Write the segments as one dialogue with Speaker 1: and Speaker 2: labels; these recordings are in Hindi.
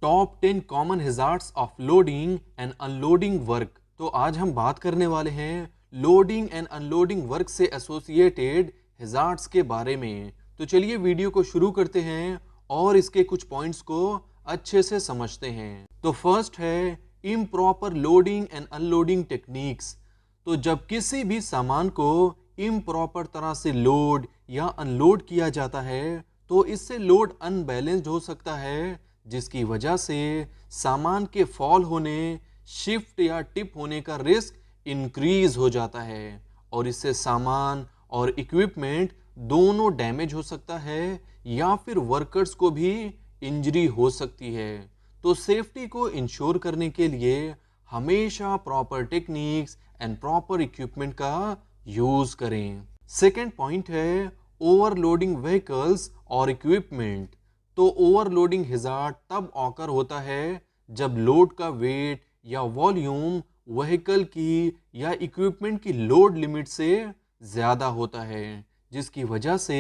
Speaker 1: Top 10 common hazards of loading and unloading work. तो आज हम बात करने वाले हैं लोडिंग एंड अनलोडिंग वर्क से एसोसिएटेड हैजार्ड्स के बारे में। तो चलिए वीडियो को शुरू करते हैं और इसके कुछ पॉइंट्स को अच्छे से समझते हैं। तो फर्स्ट है improper loading and unloading techniques. तो जब किसी भी सामान को इम्प्रॉपर तरह से लोड या अनलोड किया जाता है तो इससे लोड अनबैलेंस्ड हो सकता है, जिसकी वजह से सामान के फॉल होने, शिफ्ट या टिप होने का रिस्क इंक्रीज हो जाता है और इससे सामान और इक्विपमेंट दोनों डैमेज हो सकता है या फिर वर्कर्स को भी इंजरी हो सकती है। तो सेफ्टी को इंश्योर करने के लिए हमेशा proper techniques and proper equipment का यूज करें। सेकेंड पॉइंट है ओवरलोडिंग व्हीकल्स और इक्विपमेंट। तो ओवरलोडिंग हैजार्ड तब ऑकर होता है जब लोड का वेट या वॉल्यूम व्हीकल की या इक्विपमेंट की लोड लिमिट से ज़्यादा होता है, जिसकी वजह से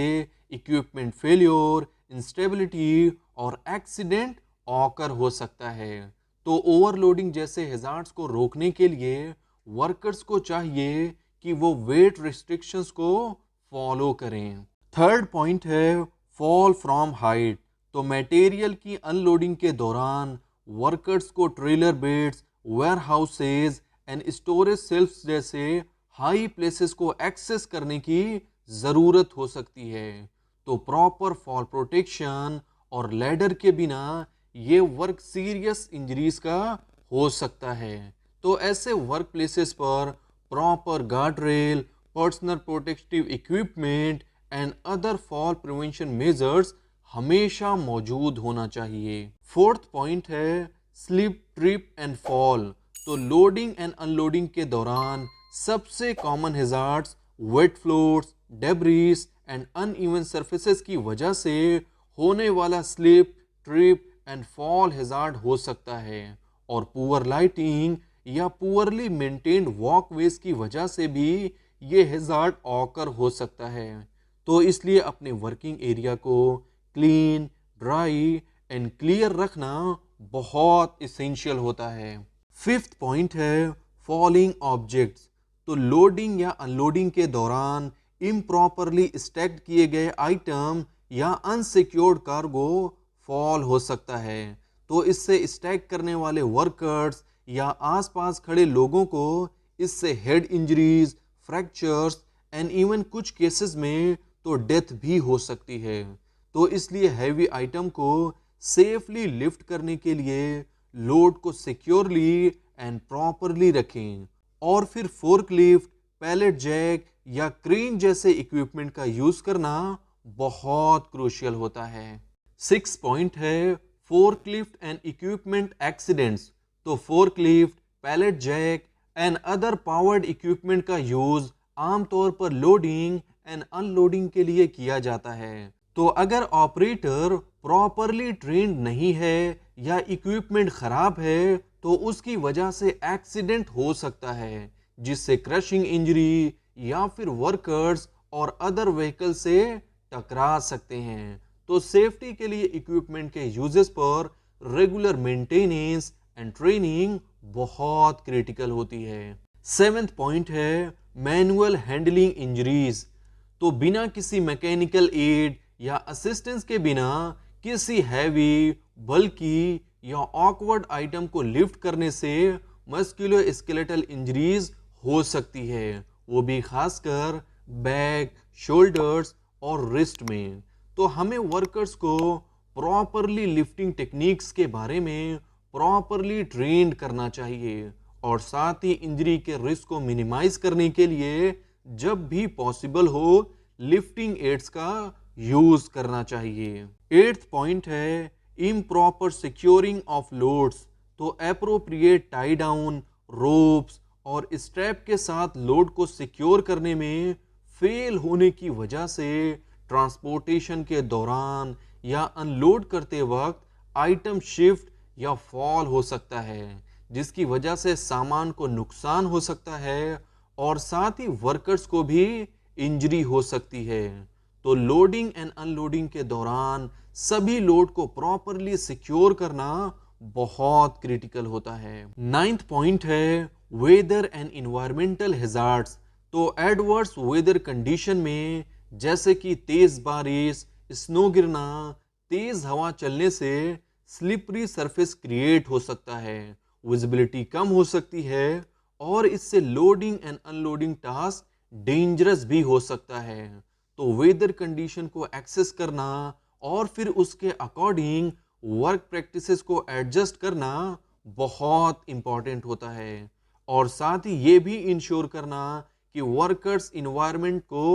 Speaker 1: इक्विपमेंट फेलियर, इंस्टेबिलिटी और एक्सीडेंट ऑकर हो सकता है। तो ओवरलोडिंग जैसे हैजार्ड्स को रोकने के लिए वर्कर्स को चाहिए कि वो वेट रिस्ट्रिक्शंस को फॉलो करें। थर्ड पॉइंट है फॉल फ्रॉम हाइट। तो मटेरियल की अनलोडिंग के दौरान वर्कर्स को trailer beds, warehouses and storage shelves जैसे हाई प्लेसेस को एक्सेस करने की ज़रूरत हो सकती है। तो प्रॉपर फॉल प्रोटेक्शन और लैडर के बिना ये वर्क सीरियस इंजरीज का हो सकता है। तो ऐसे वर्क प्लेसेस पर proper guard rail, personal protective equipment and other fall prevention measures हमेशा मौजूद होना चाहिए। फोर्थ पॉइंट है स्लिप, ट्रिप एंड फॉल। तो लोडिंग एंड अनलोडिंग के दौरान सबसे common hazards wet floors, debris and uneven surfaces की वजह से होने वाला slip, trip and fall hazard हो सकता है और पुअर लाइटिंग या पुअरली मेंटेन्ड वॉकवेज की वजह से भी ये हैजार्ड ऑकर हो सकता है। तो इसलिए अपने वर्किंग एरिया को क्लीन, ड्राई एंड क्लियर रखना बहुत इसेंशियल होता है। फिफ्थ पॉइंट है फॉलिंग ऑब्जेक्ट्स। तो लोडिंग या अनलोडिंग के दौरान इम्प्रॉपरली स्टैक्ड किए गए आइटम या अनसिक्योर्ड कार्गो फॉल हो सकता है। तो इससे स्टैक करने वाले वर्कर्स या आसपास खड़े लोगों को इससे head injuries, fractures and even कुछ केसेस में तो डेथ भी हो सकती है। तो इसलिए हैवी आइटम को सेफली लिफ्ट करने के लिए लोड को सिक्योरली एंड प्रॉपरली रखें और फिर फोर्कलिफ्ट, पैलेट जैक या क्रेन जैसे इक्विपमेंट का यूज करना बहुत क्रूशियल होता है। सिक्स पॉइंट है फोर्कलिफ्ट एंड इक्विपमेंट एक्सीडेंट्स। तो forklift, pallet jack and other powered equipment का यूज आमतौर पर लोडिंग एंड अनलोडिंग के लिए किया जाता है। तो अगर ऑपरेटर प्रॉपरली ट्रेंड नहीं है या इक्विपमेंट खराब है तो उसकी वजह से एक्सीडेंट हो सकता है, जिससे क्रशिंग इंजरी या फिर वर्कर्स और अदर व्हीकल से टकरा सकते हैं। तो सेफ्टी के लिए इक्विपमेंट के यूजेस पर रेगुलर मेंटेनेंस एंड ट्रेनिंग बहुत क्रिटिकल होती है। सेवेंथ पॉइंट है मैनुअल हैंडलिंग इंजरीज। तो बिना किसी मैकेनिकल एड या असिस्टेंस के बिना किसी हैवी, बल्कि या ऑकवर्ड आइटम को लिफ्ट करने से मस्कुलोस्केलेटल इंजरीज हो सकती है, वो भी खासकर बैक, शोल्डर्स और रिस्ट में। तो हमें वर्कर्स को प्रॉपरली लिफ्टिंग टेक्निक्स के बारे में प्रॉपरली ट्रेंड करना चाहिए और साथ ही इंजरी के रिस्क को मिनिमाइज करने के लिए जब भी पॉसिबल हो लिफ्टिंग एड्स का यूज करना चाहिए। एट्थ पॉइंट है इम्प्रॉपर सिक्योरिंग ऑफ लोड्स। तो एप्रोप्रिएट टाई डाउन, रोप्स और स्ट्रैप के साथ लोड को सिक्योर करने में फेल होने की वजह से ट्रांसपोर्टेशन के दौरान या अनलोड करते वक्त आइटम शिफ्ट या फॉल हो सकता है, जिसकी वजह से सामान को नुकसान हो सकता है और साथ ही वर्कर्स को भी इंजरी हो सकती है। तो लोडिंग एंड अनलोडिंग के दौरान सभी लोड को प्रॉपरली सिक्योर करना बहुत क्रिटिकल होता है। 9th पॉइंट है वेदर एंड इन्वायरमेंटल हैजार्ड्स। तो एडवर्स वेदर कंडीशन में जैसे कि तेज बारिश, स्नो गिरना, तेज हवा चलने से स्लिपरी सरफेस क्रिएट हो सकता है, विजिबिलिटी कम हो सकती है और इससे loading and unloading task dangerous भी हो सकता है। तो वेदर कंडीशन को एक्सेस करना और फिर उसके अकॉर्डिंग वर्क प्रैक्टिसेस को एडजस्ट करना बहुत इंपॉर्टेंट होता है और साथ ही ये भी इंश्योर करना कि वर्कर्स इन्वायरमेंट को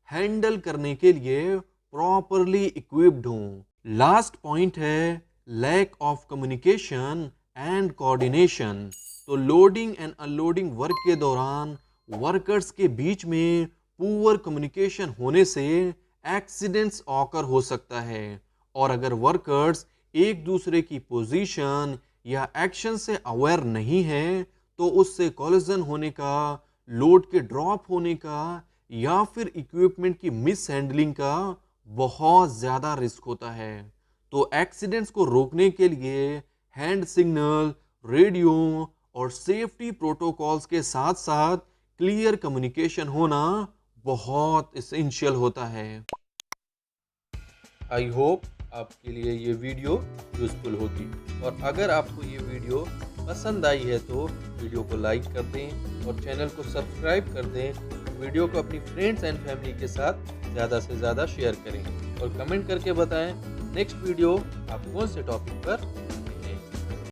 Speaker 1: हैंडल करने के लिए प्रॉपरली इक्विप्ड हों। लास्ट पॉइंट है lack of communication and coordination. तो लोडिंग एंड अनलोडिंग वर्क के दौरान वर्कर्स के बीच में पुअर कम्युनिकेशन होने से एक्सीडेंट्स ऑकर हो सकता है और अगर वर्कर्स एक दूसरे की पोजीशन या एक्शन से अवेयर नहीं है तो उससे कोलिजन होने का, लोड के ड्रॉप होने का या फिर इक्विपमेंट की मिस हैंडलिंग का बहुत ज़्यादा रिस्क होता है। तो एक्सीडेंट्स को रोकने के लिए हैंड सिग्नल, रेडियो और सेफ्टी प्रोटोकॉल्स के साथ साथ क्लियर कम्युनिकेशन होना बहुत इसेंशियल होता है। आई होप आपके लिए ये वीडियो यूजफुल होगी और अगर आपको ये वीडियो पसंद आई है तो वीडियो को लाइक कर दें और चैनल को सब्सक्राइब कर दें। वीडियो को अपनी फ्रेंड्स एंड फैमिली के साथ ज़्यादा से ज़्यादा शेयर करें और कमेंट करके बताएं नेक्स्ट वीडियो आप कौन से टॉपिक पर